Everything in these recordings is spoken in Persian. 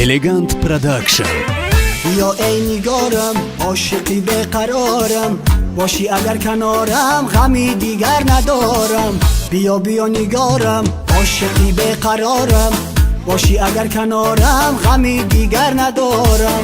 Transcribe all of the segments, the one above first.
Elegant Production. یا ای نگارم عاشقی بقرارم، باشی اگر کنارم غمی دیگر ندارم. بیا بیا نگارم عاشقی بقرارم، باشی اگر کنارم غمی دیگر ندارم.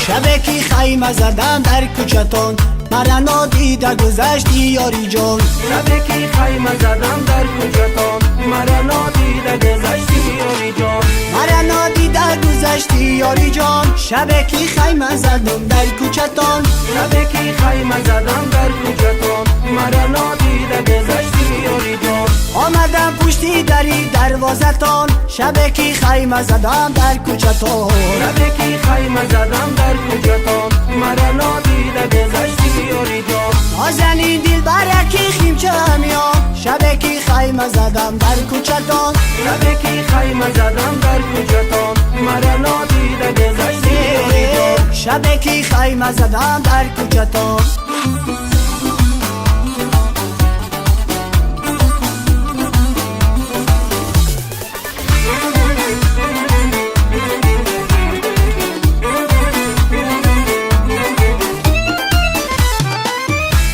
شبکی خیمه زدم در کوچتان، مرا نادیده گذشتی یاری جان. شبکی خیمه زدم در کوچتان، مرا نادیده گذشتی یاری جان. مرا نادیده گذشتی یاری جان. شبکی خیمه زدم در کوچتان، شبکی خیمه زدم در کوچتان، مرا نادیده گذشتی یاری جان. آمدم پشتی دری دروازتان، شبکی خیمه زدم در کوچتان. شبکی خیمه زدم در کوچتان، مرا نادیده گذشتی یاری جان. نازنین دل برکی خیمچه میان، شبکی خیمه زدم در کوچتان. شبکی خیمه زدم در کوچتان، مرا نادیده گذشتی یاری جان. شبکی خیمه زدم در کوچتان.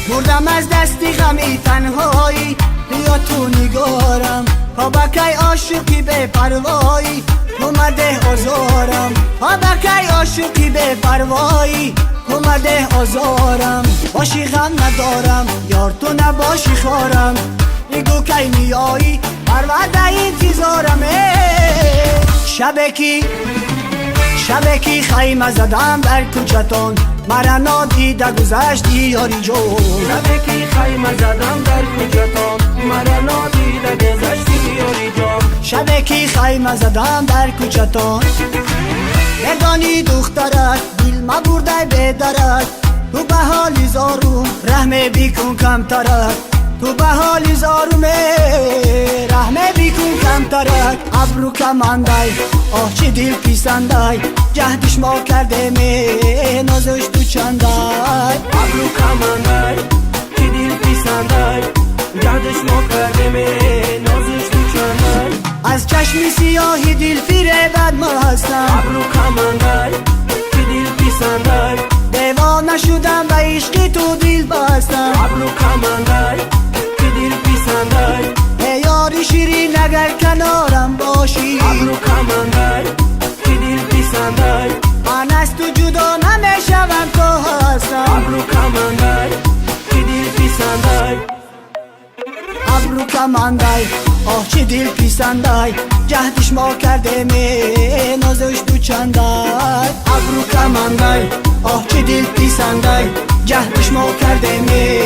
بردم از دستی غمی تنهایی، بیا تو نگارم تا بکی عاشقی به پروایی. اومده آزارم تا بکی عاشقی به پروایی، اومده آزارم. باشی غم ندارم یار تو نباشی خارم، بگو کی میایی پرورده انتظارم. شبکی خیمه زدم در کوچتان، مرا نادیده گذشتی یاری جان. شبکی خیمه زدم در کوچتان، مرا نادیده گذشتی یاری جان. شبکی خیمه زدم در کوچتان. بدانی دخترک دل مبرده بدرک، تو به حالی زارم رحم بیکن کمترک. تو به حالی زارم رحم بیکن کمترک. ابرو کمندای آه چه دل پیسندای، جهدش ما کرده می نازش تو چندای. ابرو کمندای چه دل پیسندای، جهدش ما کرده می نازش تو چندای. از چشم سیاهی دل فیره بد ما هستم. ابرو کمندای چه دل پیسندای، دیوانه شدم به عشق تو دل بستم. ابرو کمندای چه دل پیسندای، ای یاری شیرین اگر کنارم باشی. ابرو کمندای چه دل پیسندای، من از تو جدا نمیشوم تو هستم. ابرو کمندای چه دل پیسندای. ابرو کمندای آه چه دل پیسندای، جهدش ما کرده می نازش تو چندای. ابرو کمندای آه چه دل پیسندای، جهدش ما کرده می